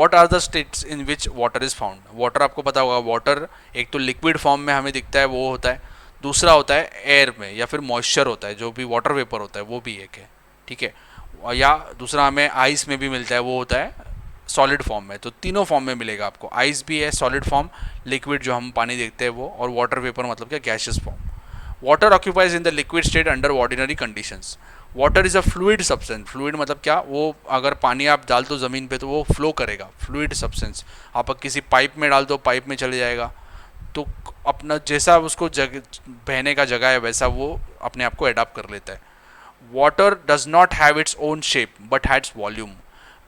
What are the states in which water is found. Water आपको पता होगा, water एक तो लिक्विड फॉर्म में हमें दिखता है वो होता है, दूसरा होता है एयर में या फिर मॉइस्चर होता है, जो भी वाटर वेपर होता है वो भी एक है, ठीक है। या दूसरा हमें आइस में भी मिलता है, वो होता है सॉलिड फॉर्म में। तो तीनों फॉर्म में मिलेगा आपको, आइस भी है सॉलिड फॉर्म, लिक्विड जो हम पानी देखते हैं वो, और वाटर वेपर मतलब क्या, gaseous form. Water occupies in the liquid state under ordinary conditions. Water is a fluid substance. Fluid मतलब क्या, वो अगर पानी आप डाल दो ज़मीन पे तो वो फ्लो करेगा, फ्लूइड सब्सटेंस। आप किसी पाइप में डाल दो, पाइप में चले जाएगा, तो अपना जैसा उसको बहने का जगह है वैसा वो अपने आप को एडाप्ट कर लेता है। Water does not have its own shape but has volume.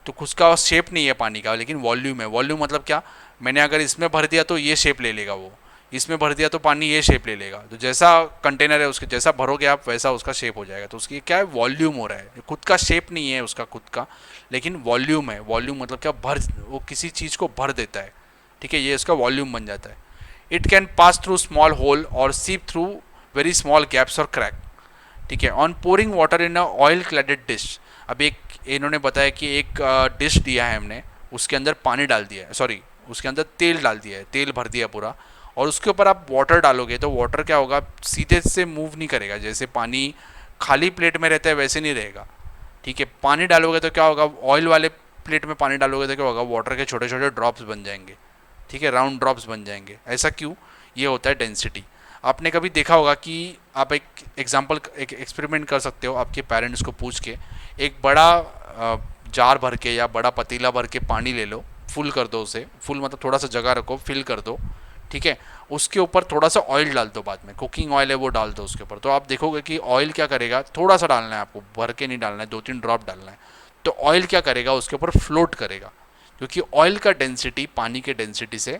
तो उसका शेप नहीं है पानी का, लेकिन वॉल्यूम है। वॉल्यूम मतलब क्या, मैंने अगर इसमें भर दिया तो ये शेप ले लेगा, वो इसमें भर दिया तो पानी ये शेप ले लेगा। तो जैसा कंटेनर है उसके जैसा भरोगे आप वैसा उसका शेप हो जाएगा। तो उसकी क्या है, वॉल्यूम हो रहा है, खुद का शेप नहीं है उसका खुद का, लेकिन वॉल्यूम है। वॉल्यूम मतलब क्या, भर, वो किसी चीज़ को भर देता है, ठीक है, ये उसका वॉल्यूम बन जाता है। It can pass through small hole और seep through very small gaps और क्रैक, ठीक है। On pouring water in a oil cladded dish. अब एक इन्होंने बताया कि एक डिश दिया है हमने, उसके अंदर पानी डाल दिया है, सॉरी उसके अंदर तेल डाल दिया है, तेल भर दिया पूरा, और उसके ऊपर आप वाटर डालोगे तो वाटर क्या होगा, सीधे से मूव नहीं करेगा। जैसे पानी खाली प्लेट में रहता है वैसे नहीं रहेगा, ठीक है। पानी डालोगे तो क्या होगा, ऑयल वाले प्लेट में पानी डालोगे तो क्या होगा, वाटर के छोटे छोटे ड्रॉप्स बन जाएंगे, ठीक है, राउंड ड्रॉप्स बन जाएंगे। ऐसा क्यों, ये होता है डेंसिटी। आपने कभी देखा होगा कि आप एक एग्जांपल, एक एक्सपेरिमेंट कर सकते हो आपके पेरेंट्स को पूछ के, एक बड़ा जार भर के या बड़ा पतीला भर के पानी ले लो, फुल कर दो उसे, फुल मतलब थोड़ा सा जगह रखो, फिल कर दो, ठीक है। उसके ऊपर थोड़ा सा ऑयल डाल दो, बाद में कुकिंग ऑयल है वो डाल दो उसके ऊपर, तो आप देखोगे कि ऑयल क्या करेगा, थोड़ा सा डालना है आपको, भर के नहीं डालना है, 2-3 ड्रॉप डालना है। तो ऑयल क्या करेगा, उसके ऊपर फ्लोट करेगा, क्योंकि ऑयल का डेंसिटी पानी के डेंसिटी से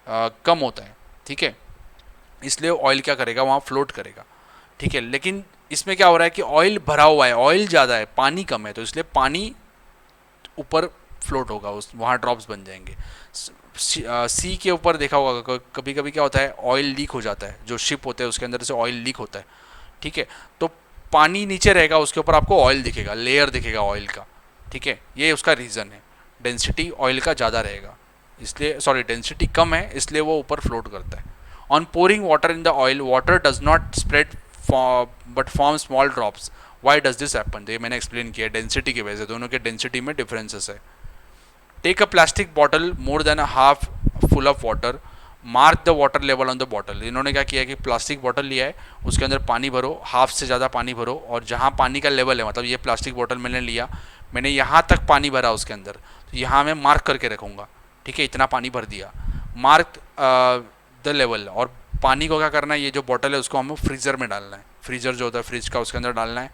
कम होता है, ठीक है। इसलिए ऑयल क्या करेगा, वहाँ फ्लोट करेगा, ठीक है। लेकिन इसमें क्या हो रहा है कि ऑयल भरा हुआ है, ऑयल ज़्यादा है, पानी कम है, तो इसलिए पानी ऊपर फ्लोट होगा, उस वहाँ ड्रॉप्स बन जाएंगे। सी के ऊपर देखा होगा कभी कभी क्या होता है, ऑयल लीक हो जाता है, जो शिप होते हैं उसके अंदर से ऑयल लीक होता है, ठीक है। तो पानी नीचे रहेगा, उसके ऊपर आपको ऑयल दिखेगा, लेयर दिखेगा ऑयल का, ठीक है। ये उसका रीज़न है, डेंसिटी ऑयल का ज़्यादा रहेगा इसलिए, सॉरी डेंसिटी कम है इसलिए वो ऊपर फ्लोट करता है। On pouring water in the oil, water does not spread but form small drops. Why does this happen, ये मैंने एक्सप्लेन किया, डेंसिटी की वजह से, दोनों के डेंसिटी में डिफरेंसेस है। Take a plastic bottle more than a half full of water, mark the water level on the bottle. इन्होंने क्या किया कि प्लास्टिक बॉटल लिया है, उसके अंदर पानी भरो, हाफ से ज़्यादा पानी भरो, और जहाँ पानी का लेवल है, मतलब ये प्लास्टिक बॉटल मैंने लिया, मैंने यहाँ तक पानी भरा उसके अंदर, तो यहाँ मैं मार्क करके रखूँगा, ठीक है, इतना पानी भर दिया, मार्क द लेवल। और पानी को क्या करना है, ये जो बॉटल है उसको हमें फ्रीज़र में डालना है, फ्रीज़र जो होता है फ्रिज का, उसके अंदर डालना है।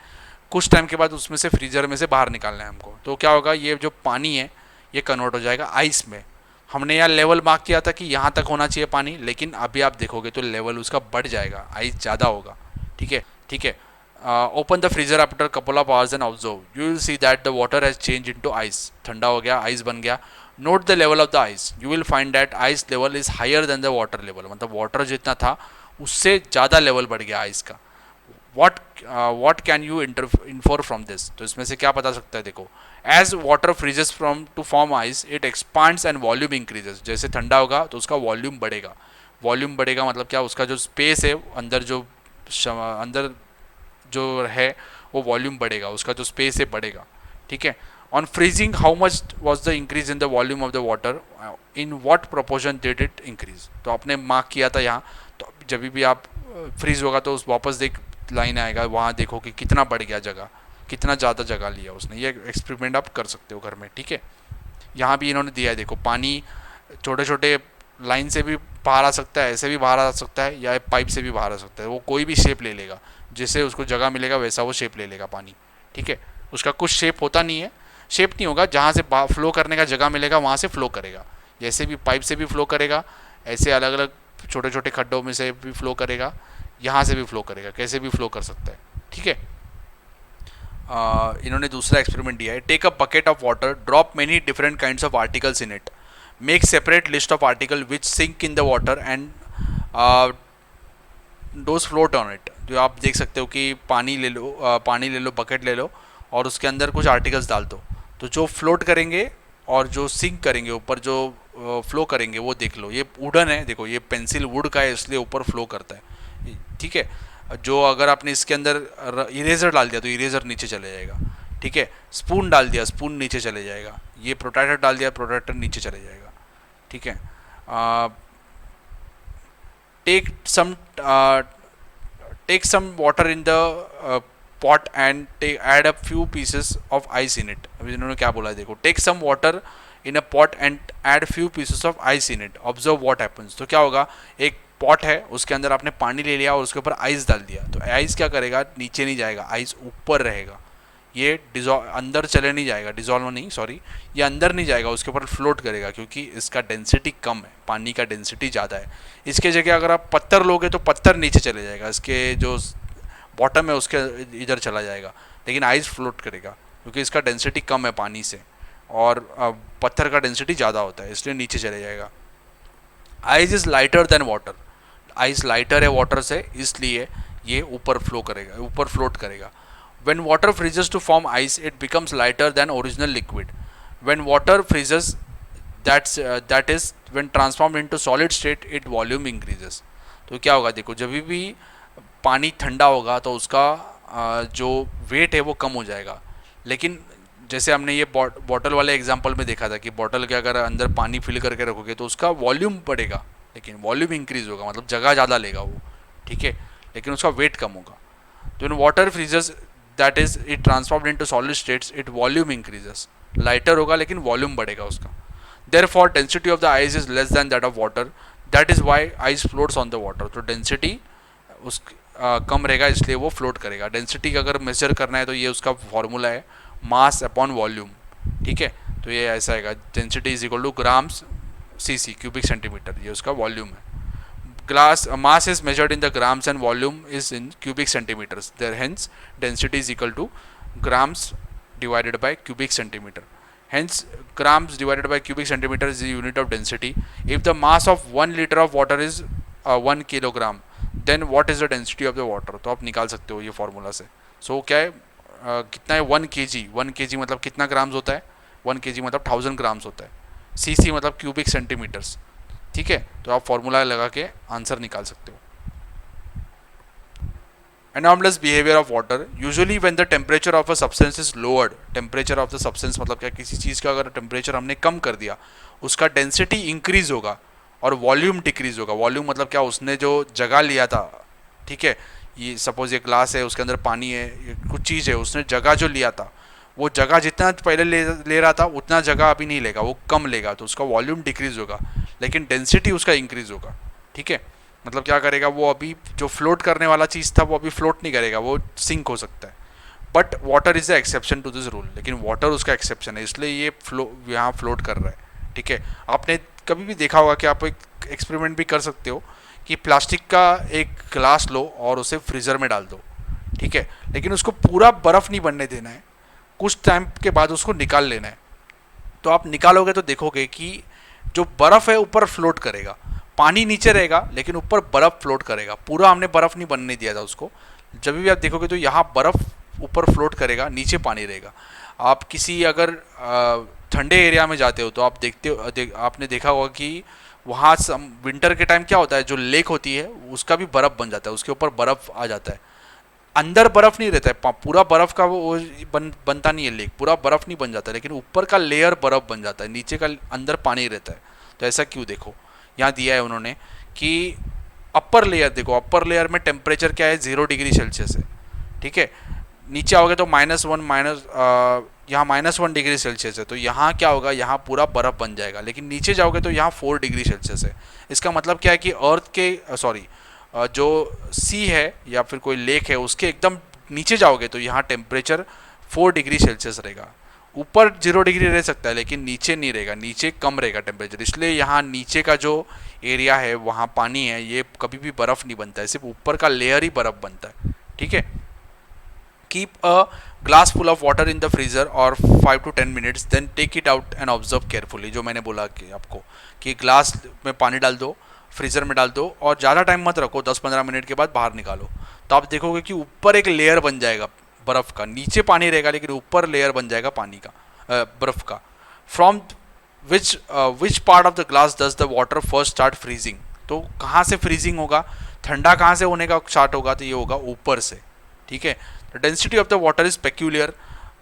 कुछ टाइम के बाद उसमें से फ्रीज़र में से बाहर निकालना है हमको। तो क्या होगा, ये जो पानी है ये कन्वर्ट हो जाएगा आइस में। हमने यहाँ लेवल मार्क किया था कि यहाँ तक होना चाहिए पानी, लेकिन अभी आप देखोगे तो लेवल उसका बढ़ जाएगा, आइस ज़्यादा होगा, ठीक है, ठीक है। Open the freezer after couple of hours and observe, you will see that the water has change into ice. ठंडा हो गया, आइस बन गया। Note the level of the ice, you will find that ice level is higher than the water level. मतलब water जितना था उससे ज़्यादा लेवल बढ़ गया आइस का। What can you infer from this, तो इसमें से क्या पता सकता है, देखो, as water freezes from to form ice it expands and volume increases. जैसे ठंडा होगा तो उसका वॉल्यूम बढ़ेगा। वॉल्यूम बढ़ेगा मतलब क्या, उसका जो स्पेस है अंदर, जो अंदर जो है वो वॉल्यूम बढ़ेगा, उसका जो स्पेस है बढ़ेगा, ठीक है। On freezing, how much was the increase in the volume of the water, in what proportion did it increase. तो आपने मार्क किया था यहाँ, तो जब भी आप फ्रीज होगा तो उस वापस देख लाइन आएगा, वहाँ देखो कि कितना बढ़ गया जगह, कितना ज़्यादा जगह लिया उसने। ये एक्सपेरिमेंट आप कर सकते हो घर में, ठीक है। यहाँ भी इन्होंने दिया है, देखो, पानी छोटे छोटे लाइन से भी बाहर आ सकता है, ऐसे भी बाहर आ सकता है, या पाइप से भी बाहर आ सकता है, वो कोई भी शेप ले लेगा, जैसे उसको जगह मिलेगा वैसा वो शेप ले लेगा पानी, ठीक है। उसका कुछ शेप होता नहीं है, शेप नहीं होगा, जहाँ से फ्लो करने का जगह मिलेगा वहाँ से फ्लो करेगा। जैसे भी पाइप से भी फ्लो करेगा, ऐसे अलग अलग छोटे छोटे खड्डों में से भी फ्लो करेगा, यहाँ से भी फ्लो करेगा, कैसे भी फ्लो कर सकता है, ठीक है। इन्होंने दूसरा एक्सपेरिमेंट दिया है, take a bucket of water, drop many different kinds of articles in it, make separate list of article which sink in the water and does float on it. जो आप देख सकते हो कि पानी ले लो, बकेट ले लो और उसके अंदर कुछ आर्टिकल्स डाल दो, तो जो फ्लोट करेंगे और जो सिंक करेंगे ऊपर जो फ्लो करेंगे वो देख लो। ये वुडन है, देखो ये पेंसिल वुड का है इसलिए ऊपर फ्लो करता है, ठीक है। जो अगर आपने इसके अंदर इरेजर डाल दिया तो इरेजर नीचे चले जाएगा, ठीक है। स्पून डाल दिया, स्पून नीचे चले जाएगा। ये प्रोट्रैक्टर डाल दिया, प्रोट्रैक्टर नीचे चले जाएगा, ठीक है। Take some take some water in the pot and add a few pieces of ice in it। अभी इन्होंने क्या बोला है देखो, take some water in a pot and add few pieces of ice in it, observe what happens। तो क्या होगा, एक पॉट है उसके अंदर आपने पानी ले लिया और उसके ऊपर आइस डाल दिया, तो आइस क्या करेगा, नीचे नहीं जाएगा, आइस ऊपर रहेगा। ये डिजॉल्व अंदर चले नहीं जाएगा, डिजॉल्व नहीं सॉरी, ये अंदर नहीं जाएगा, उसके ऊपर फ्लोट करेगा क्योंकि इसका डेंसिटी कम है, पानी का डेंसिटी ज़्यादा है। इसके जगह अगर आप पत्थर लोगे तो पत्थर नीचे चले जाएगा, इसके जो बॉटम है उसके इधर चला जाएगा, लेकिन आइस फ्लोट करेगा क्योंकि इसका डेंसिटी कम है पानी से, और पत्थर का डेंसिटी ज़्यादा होता है इसलिए नीचे चले जाएगा। Ice is lighter than water, ice lighter है वाटर से इसलिए ये ऊपर फ्लो करेगा, ऊपर फ्लोट करेगा। When water freezes to form ice, it becomes lighter than original liquid. When water freezes, that is when transformed into solid state, its volume increases। तो क्या होगा देखो, जब भी पानी ठंडा होगा तो उसका जो वेट है वो कम हो जाएगा, लेकिन जैसे हमने ये बॉटल वाले एग्जांपल में देखा था कि बॉटल के अगर अंदर पानी फिल करके रखोगे तो उसका वॉल्यूम बढ़ेगा, लेकिन वॉल्यूम इंक्रीज होगा, मतलब जगह ज़्यादा लेगा वो, ठीक है, लेकिन उसका वेट कम होगा। तो in water freezers that is it transformed into solid states, it volume increases, lighter होगा लेकिन वॉल्यूम बढ़ेगा उसका। Therefore density of the ice is less than that of water, that is why ice floats on the water. तो density उस कम रहेगा इसलिए वो float करेगा। डेंसिटी का अगर मेजर करना है तो ये उसका फॉर्मूला है, मास अपॉन वॉल्यूम, ठीक है। तो ये ऐसा आएगा, density is equal two grams CC cubic centimetre, ये उसका वॉल्यूम है। Glass mass is measured in the grams and volume is in cubic centimeters. There hence density is equal to grams divided by cubic centimeter. Hence grams divided by cubic centimeter is the unit of density. If the mass of 1 liter of water is 1 kilogram, then what is the density of the water? तो आप निकाल सकते हो ये formula से। सो क्या है, कितना है 1 kg, 1 kg मतलब कितना ग्राम्स होता है, 1 kg मतलब 1000 ग्राम्स होता है, सीसी मतलब क्यूबिक सेंटीमीटर्स, ठीक है। तो आप फॉर्मूला लगा के आंसर निकाल सकते हो। Anomalous behavior of water, usually when the temperature of a substance is lowered, temperature of the substance मतलब क्या, किसी चीज़ का अगर टेम्परेचर हमने कम कर दिया उसका डेंसिटी इंक्रीज होगा और वॉल्यूम डिक्रीज होगा। वॉल्यूम मतलब क्या, उसने जो जगह लिया था, ठीक है, ये सपोज ये ग्लास है उसके अंदर पानी है, कुछ चीज़ है, उसने जगह जो लिया था वो जगह जितना पहले ले रहा था उतना जगह अभी नहीं लेगा, वो कम लेगा, तो उसका वॉल्यूम डिक्रीज होगा लेकिन डेंसिटी उसका इंक्रीज होगा, ठीक है। मतलब क्या करेगा, वो अभी जो फ्लोट करने वाला चीज़ था वो अभी फ्लोट नहीं करेगा, वो सिंक हो सकता है। But water is the exception to this rule, लेकिन वाटर उसका एक्सेप्शन है इसलिए ये यहाँ फ्लोट कर रहा है, ठीक है। आपने कभी भी देखा होगा कि आप एक एक्सपेरिमेंट भी कर सकते हो कि प्लास्टिक का एक ग्लास लो और उसे फ्रीज़र में डाल दो, ठीक है, लेकिन उसको पूरा बर्फ़ नहीं बनने देना है, कुछ टाइम के बाद उसको निकाल लेना है। तो आप निकालोगे तो देखोगे कि जो बर्फ़ है ऊपर फ्लोट करेगा, पानी नीचे रहेगा लेकिन ऊपर बर्फ़ फ्लोट करेगा, पूरा हमने बर्फ़ नहीं बनने दिया था उसको। जब भी आप देखोगे तो यहाँ बर्फ़ ऊपर फ्लोट करेगा, नीचे पानी रहेगा। आप किसी अगर ठंडे एरिया में जाते हो तो आप देखते हो आपने देखा होगा कि वहाँ विंटर के टाइम क्या होता है, जो लेक होती है उसका भी बर्फ़ बन जाता है, उसके ऊपर बर्फ़ आ जाता है, अंदर बर्फ़ नहीं रहता है, पूरा बर्फ़ का वो बनता नहीं है लेक, पूरा बर्फ़ नहीं बन जाता, लेकिन ऊपर का लेयर बर्फ़ बन जाता है, नीचे का अंदर पानी रहता है। तो ऐसा क्यों, देखो यहाँ दिया है उन्होंने कि अपर लेयर, देखो अपर लेयर में टेम्परेचर क्या है 0 डिग्री सेल्सियस है, ठीक है। नीचे आओगे तो यहाँ -1 डिग्री सेल्सियस है, तो यहाँ क्या होगा, यहाँ पूरा बर्फ़ बन जाएगा, लेकिन नीचे जाओगे तो यहाँ 4 डिग्री सेल्सियस है। इसका मतलब क्या है कि अर्थ के जो सी है या फिर कोई लेक है उसके एकदम नीचे जाओगे तो यहाँ टेम्परेचर 4 डिग्री सेल्सियस रहेगा। ऊपर 0 डिग्री रह सकता है लेकिन नीचे नहीं रहेगा, नीचे कम रहेगा टेम्परेचर, इसलिए यहाँ नीचे का जो एरिया है वहाँ पानी है, ये कभी भी बर्फ़ नहीं बनता है, सिर्फ ऊपर का लेयर ही बर्फ़ बनता है, ठीक है। Keep a glass full of water in the freezer और 5 to 10 minutes, then take it out and observe carefully. जो मैंने बोला कि आपको कि ग्लास में पानी डाल दो, फ्रीज़र में डाल दो और ज़्यादा टाइम मत रखो, 10-15 मिनट के बाद बाहर निकालो, तो आप देखोगे कि ऊपर एक लेयर बन जाएगा बर्फ़ का, नीचे पानी रहेगा लेकिन ऊपर लेयर बन जाएगा पानी का, बर्फ़ का। From which part of the glass does the water first start freezing, तो कहाँ से फ्रीजिंग होगा, ठंडा कहाँ से होने का स्टार्ट होगा, तो ये होगा ऊपर से, ठीक है। The density of the water is peculiar,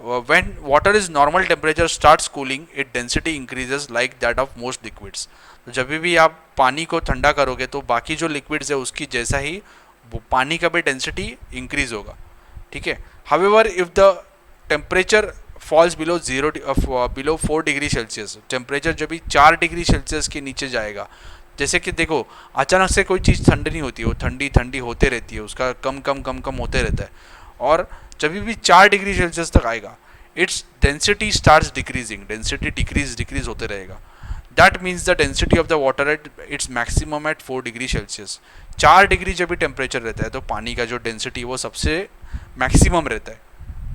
when water is normal temperature starts cooling it density increases like that of most liquids, तो जब भी आप पानी को ठंडा करोगे तो बाकी जो लिक्विड्स है उसकी जैसा ही पानी का भी डेंसिटी इंक्रीज होगा, ठीक है। However if the temperature falls below below 4 degree Celsius, temperature जब भी 4 डिग्री सेल्सियस के नीचे जाएगा, जैसे कि देखो अचानक से कोई चीज़ ठंडी नहीं होती, वो ठंडी ठंडी होते रहती है, उसका कम कम कम कम होते रहता है, और जब भी 4 डिग्री सेल्सियस तक आएगा its density starts decreasing, density decrease होते रहेगा। That means the density of the water at its maximum at 4 degree Celsius, 4 degree जब भी टेम्परेचर रहता है तो पानी का जो डेंसिटी वो सबसे मैक्सिमम रहता है,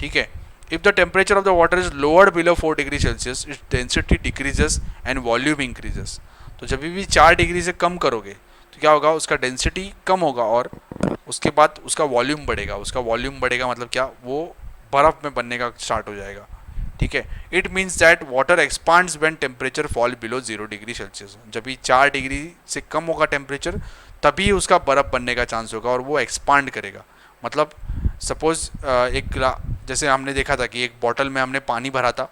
ठीक है। If the temperature of the water is lowered below 4 degree Celsius its density decreases and volume increases, तो जब भी 4 डिग्री से कम करोगे तो क्या होगा, उसका डेंसिटी कम होगा और उसके बाद उसका वॉल्यूम बढ़ेगा, उसका वॉल्यूम बढ़ेगा मतलब क्या, वो बर्फ़ में बनने का स्टार्ट हो जाएगा, ठीक है। It means that water expands when temperature fall below 0 degree Celsius, जब भी 4 डिग्री से कम होगा टेम्परेचर तभी उसका बर्फ़ बनने का चांस होगा और वो एक्सपांड करेगा। मतलब सपोज जैसे हमने देखा था कि एक बॉटल में हमने पानी भरा था,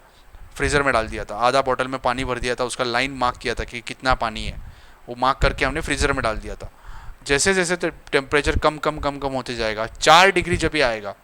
फ्रीज़र में डाल दिया था, आधा बॉटल में पानी भर दिया था, उसका लाइन मार्क किया था कि कितना पानी है, वो मार्क करके हमने फ्रीज़र में डाल दिया था। जैसे जैसे टेम्परेचर कम कम कम कम होते जाएगा, 4 डिग्री जब भी आएगा,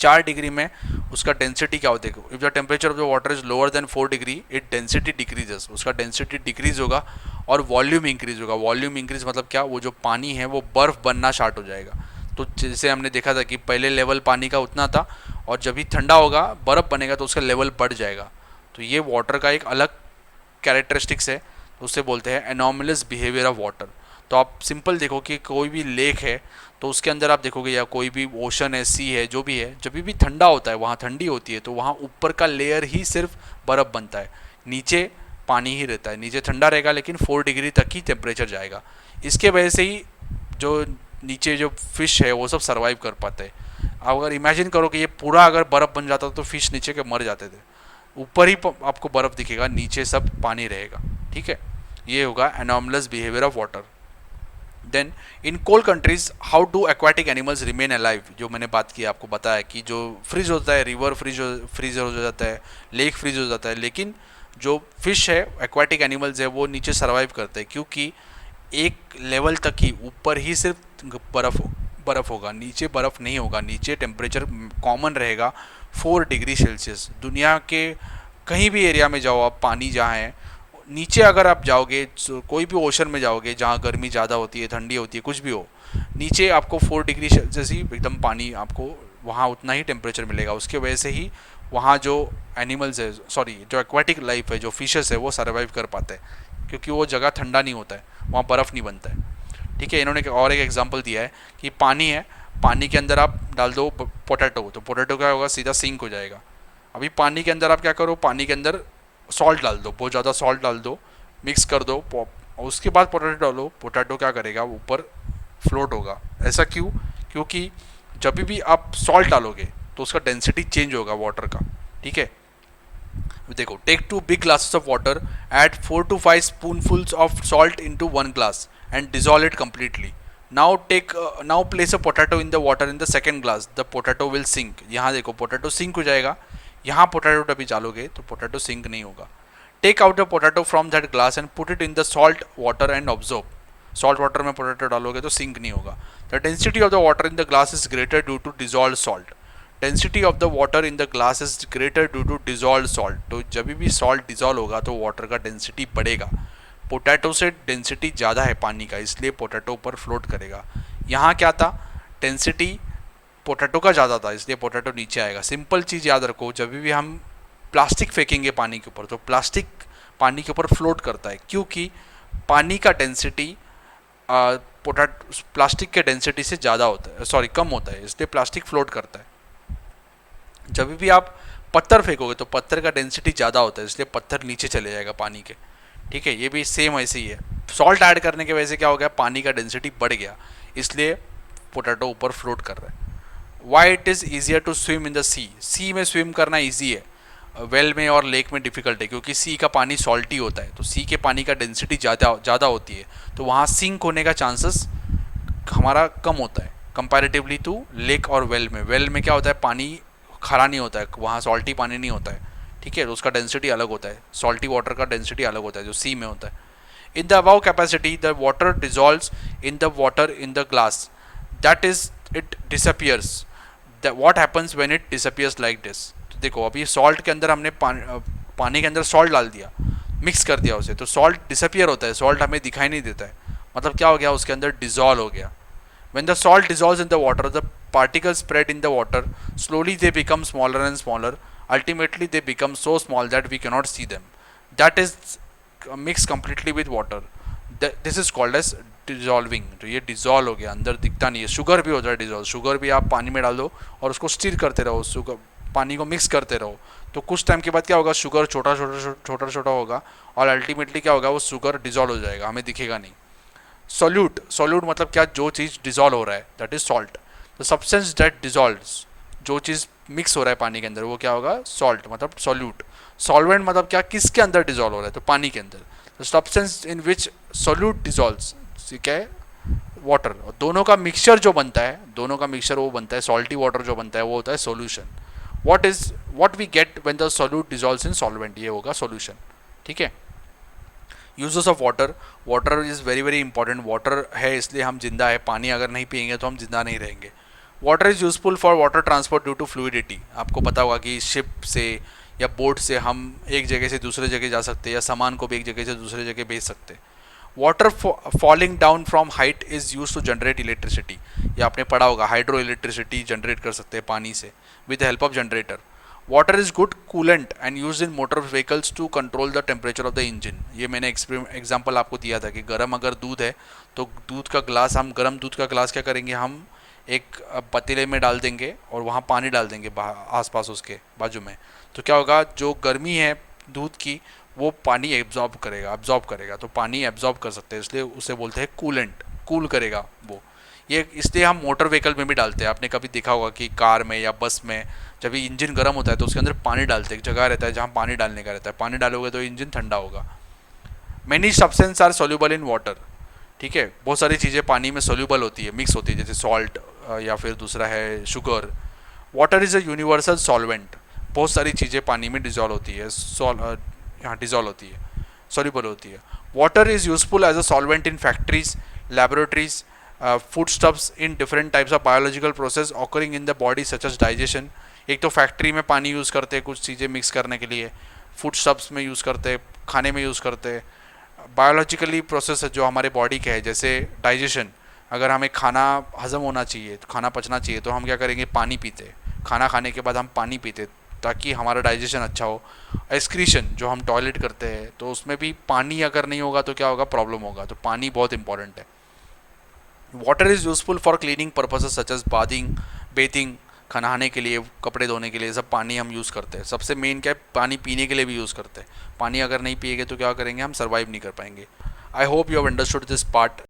4 डिग्री में उसका डेंसिटी क्या होता है, if the temperature of the water is lower than 4 degree it density decreases, उसका डेंसिटी डिक्रीज होगा और वॉल्यूम इंक्रीज होगा। वॉल्यूम इंक्रीज मतलब क्या, वो जो पानी है वो बर्फ़ बनना स्टार्ट हो जाएगा। तो जैसे हमने देखा था कि पहले लेवल पानी का उतना था और जब भी ठंडा होगा बर्फ़ बनेगा तो उसका लेवल बढ़ जाएगा। तो ये वाटर का एक अलग कैरेक्टरिस्टिक्स है, तो उससे बोलते हैं एनॉमलस बिहेवियर ऑफ वाटर। तो आप सिंपल देखो कि कोई भी लेक है तो उसके अंदर आप देखोगे, या कोई भी ओशन है, सी है, जो भी है, जब भी ठंडा होता है, वहाँ ठंडी होती है तो वहाँ ऊपर का लेयर ही सिर्फ बर्फ़ बनता है, नीचे पानी ही रहता है, नीचे ठंडा रहेगा लेकिन 4 डिग्री तक ही टेम्परेचर जाएगा। इसके वजह से ही जो नीचे जो फिश है वो सब सर्वाइव कर पाते हैं। आप अगर इमेजिन करो कि ये पूरा अगर बर्फ़ बन जाता तो फिश नीचे के मर जाते थे, ऊपर ही आपको बर्फ़ दिखेगा, नीचे सब पानी रहेगा, ठीक है। ये होगा anomalous behaviour of water. Then in cold countries how do aquatic animals remain alive, जो मैंने बात की आपको बताया कि जो फ्रीज होता है, रिवर फ्रीज हो जाता है, लेक फ्रीज हो जाता है, लेकिन जो फिश है, एक्वाटिक एनिमल्स है, वो नीचे सर्वाइव करते हैं क्योंकि एक लेवल तक ही, ऊपर ही सिर्फ बर्फ़ होगा, नीचे बर्फ़ नहीं होगा, नीचे टेम्परेचर कॉमन रहेगा 4 डिग्री सेल्सियस। दुनिया के कहीं भी एरिया में जाओ आप, पानी जहाँ है, नीचे अगर आप जाओगे, कोई भी ओशन में जाओगे जहाँ गर्मी ज़्यादा होती है, ठंडी होती है, कुछ भी हो, नीचे आपको 4 डिग्री सेल्सियस ही एकदम पानी, आपको वहाँ उतना ही टेम्परेचर मिलेगा। उसके वजह से ही वहाँ जो एनिमल्स है, सॉरी जो एक्वाटिक लाइफ है, जो फिशेस है, वो सर्वाइव कर पाते हैं क्योंकि वो जगह ठंडा नहीं होता है, वहाँ बर्फ़ नहीं बनता है, ठीक है। इन्होंने और एक एग्जांपल दिया है कि पानी है, पानी के अंदर आप डाल दो पोटैटो, तो पोटैटो क्या होगा, सीधा सिंक हो जाएगा। अभी पानी के अंदर आप क्या करो, पानी के अंदर सॉल्ट डाल दो, बहुत ज़्यादा सॉल्ट डाल दो, मिक्स कर दो, और उसके बाद पोटैटो डालो, पोटैटो क्या करेगा, ऊपर फ्लोट होगा। ऐसा क्यों, क्योंकि जब भी आप सॉल्ट डालोगे तो उसका डेंसिटी चेंज होगा वाटर का, ठीक है। देखो, take 2 big glasses of water, add 4 to 5 spoonfuls of salt into 1 glass and dissolve it completely. Now place a potato in the water in the second glass. The potato will sink. यहाँ देखो potato sink हो जाएगा, यहाँ potato डबी डालोगे तो potato sink नहीं होगा। Take out the potato from that glass and put it in the salt water and observe. Salt water में पोटैटो डालोगे तो सिंक नहीं होगा। The density of the water in the glass is greater due to dissolve salt. Density of the water in the glass is greater due to dissolve salt. तो जब भी salt dissolve होगा तो water का density बढ़ेगा। Potato से density ज़्यादा है पानी का, इसलिए पोटैटो ऊपर फ्लोट करेगा। यहाँ क्या था, डेंसिटी पोटैटो का ज़्यादा था, इसलिए पोटैटो नीचे आएगा। सिंपल चीज़ याद रखो, जब भी हम प्लास्टिक फेंकेंगे पानी के ऊपर तो प्लास्टिक पानी के ऊपर फ्लोट करता है, क्योंकि पानी का डेंसिटी प्लास्टिक के डेंसिटी से ज़्यादा होता है, सॉरी कम होता है, इसलिए प्लास्टिक फ्लोट करता है। जब भी आप पत्थर फेंकोगे तो पत्थर का डेंसिटी ज़्यादा होता है, इसलिए पत्थर नीचे चले जाएगा पानी के, ठीक है। ये भी सेम ऐसे ही है। सॉल्ट ऐड करने की वजह से क्या हो गया, पानी का डेंसिटी बढ़ गया, इसलिए पोटैटो ऊपर फ्लोट कर रहा है। Why it is easier to swim in the sea. Sea में स्विम करना ईजी है, वेल में और लेक में डिफ़िकल्ट है, क्योंकि सी का पानी सॉल्टी होता है, तो सी के पानी का डेंसिटी ज़्यादा होती है, तो वहाँ सिंक होने का चांसेस हमारा कम होता है कंपैरेटिवली टू लेक और वेल में। वेल में क्या होता है, पानी खारा नहीं होता है, वहाँ सॉल्टी पानी नहीं होता है, ठीक है, तो उसका डेंसिटी अलग होता है, सॉल्टी वाटर का डेंसिटी अलग होता है जो सी में होता है। In the above capacity, the water dissolves in the water in the glass. That is, it disappears. That what happens when it disappears like this? तो देखो अभी सॉल्ट के अंदर हमने पानी के अंदर सॉल्ट डाल दिया, मिक्स कर दिया उसे, तो सॉल्ट डिसअपियर होता है, सॉल्ट हमें दिखाई नहीं देता है, मतलब क्या हो गया, उसके अंदर डिजॉल्व हो गया। When the salt dissolves in the water, the particles spread in the water. Slowly they become smaller and smaller. Ultimately, they become so small that we cannot see them. That is mixed completely with water. This is called as dissolving. तो ये dissolve हो गया, अंदर दिखता नहीं है। Sugar भी होता है डिजॉल्व, शुगर भी आप पानी में डाल दो और उसको स्टिर करते रहो, शुगर पानी को मिक्स करते रहो, तो कुछ टाइम के बाद क्या होगा, शुगर छोटा छोटा होगा और अल्टीमेटली क्या होगा, वो शुगर डिजॉल्व हो जाएगा, हमें दिखेगा नहीं। सॉल्यूट, सॉल्यूट मतलब क्या, जो चीज़ डिजॉल्व हो रहा है, that is salt. The substance that dissolves, जो चीज़ मिक्स हो रहा है पानी के अंदर, वो क्या होगा, सॉल्ट, मतलब सॉल्यूट। सॉल्वेंट मतलब क्या, किसके अंदर डिजॉल्व हो रहा है, तो पानी के अंदर। The substance in which solute dissolves, क्या है, वाटर। दोनों का मिक्सचर जो बनता है, दोनों का मिक्सचर वो बनता है, सॉल्टी वाटर जो बनता है वो होता है solution. What we get when the solute dissolves in solvent, ये होगा सॉल्यूशन, ठीक है। Uses of water, water is very very important. Water है इसलिए हम जिंदा है, पानी अगर नहीं पियेंगे तो हम जिंदा नहीं रहेंगे। Water is useful for water transport due to fluidity. आपको पता होगा कि शिप से या बोट से हम एक जगह से दूसरे जगह जा सकते हैं, या सामान को भी एक जगह से दूसरे जगह भेज सकते हैं। Water falling down from height is use to generate electricity. ये आपने पढ़ा होगा, हाइड्रो इलेक्ट्रिसिटी जनरेट कर सकते हैं पानी से with the help of generator. Water is good coolant and use in motor vehicles to control the temperature of the engine. ये मैंने एग्जाम्पल आपको दिया था कि गर्म अगर दूध है तो दूध का ग्लास, हम गर्म दूध का ग्लास क्या करेंगे, हम एक पतीले में डाल देंगे और वहाँ पानी डाल देंगे आसपास उसके बाजू में, तो क्या होगा, जो गर्मी है दूध की वो पानी एब्जॉर्ब करेगा, तो पानी एब्जॉर्ब कर सकते हैं, इसलिए उसे बोलते हैं कूलेंट, कूल करेगा वो। ये इसलिए हम मोटर व्हीकल में भी डालते हैं। आपने कभी देखा होगा कि कार में या बस में जब ये इंजन गर्म होता है तो उसके अंदर पानी डालते हैं, एक जगह रहता है जहाँ पानी डालने का रहता है, पानी डालोगे तो इंजन ठंडा होगा। Many substance are soluble in water, ठीक है, बहुत सारी चीज़ें पानी में सोल्यूबल होती है, मिक्स होती है, जैसे सॉल्ट या फिर दूसरा है sugar. Water is a universal solvent, बहुत सारी चीज़ें पानी में डिजॉल्व होती है, डिजॉल्व होती है, सोल्यूबल होती है। Water is useful as a solvent in factories, laboratories, food stuffs in different types of biological process occurring in the body such as digestion. एक तो फैक्ट्री में पानी यूज़ करते हैं कुछ चीज़ें मिक्स करने के लिए, फूड स्टफ्स में यूज़ करते हैं, खाने में यूज़ करते हैं। बायोलॉजिकली प्रोसेस जो हमारे बॉडी के है, जैसे डाइजेशन, अगर हमें खाना हजम होना चाहिए, खाना पचना चाहिए, तो हम क्या करेंगे, पानी पीते, खाना खाने के बाद हम पानी पीते ताकि हमारा डाइजेशन अच्छा हो। एक्सक्रीशन, जो हम टॉयलेट करते हैं तो उसमें भी पानी अगर नहीं होगा तो क्या होगा, प्रॉब्लम होगा, तो पानी बहुत इंपॉर्टेंट है। Water is useful for cleaning purposes such as bathing, नहाने के लिए, कपड़े धोने के लिए, सब पानी हम यूज़ करते हैं। सबसे मेन क्या है, पानी पीने के लिए भी यूज़ करते हैं। पानी अगर नहीं पिएंगे तो क्या करेंगे, हम सर्वाइव नहीं कर पाएंगे। I hope you have understood this part.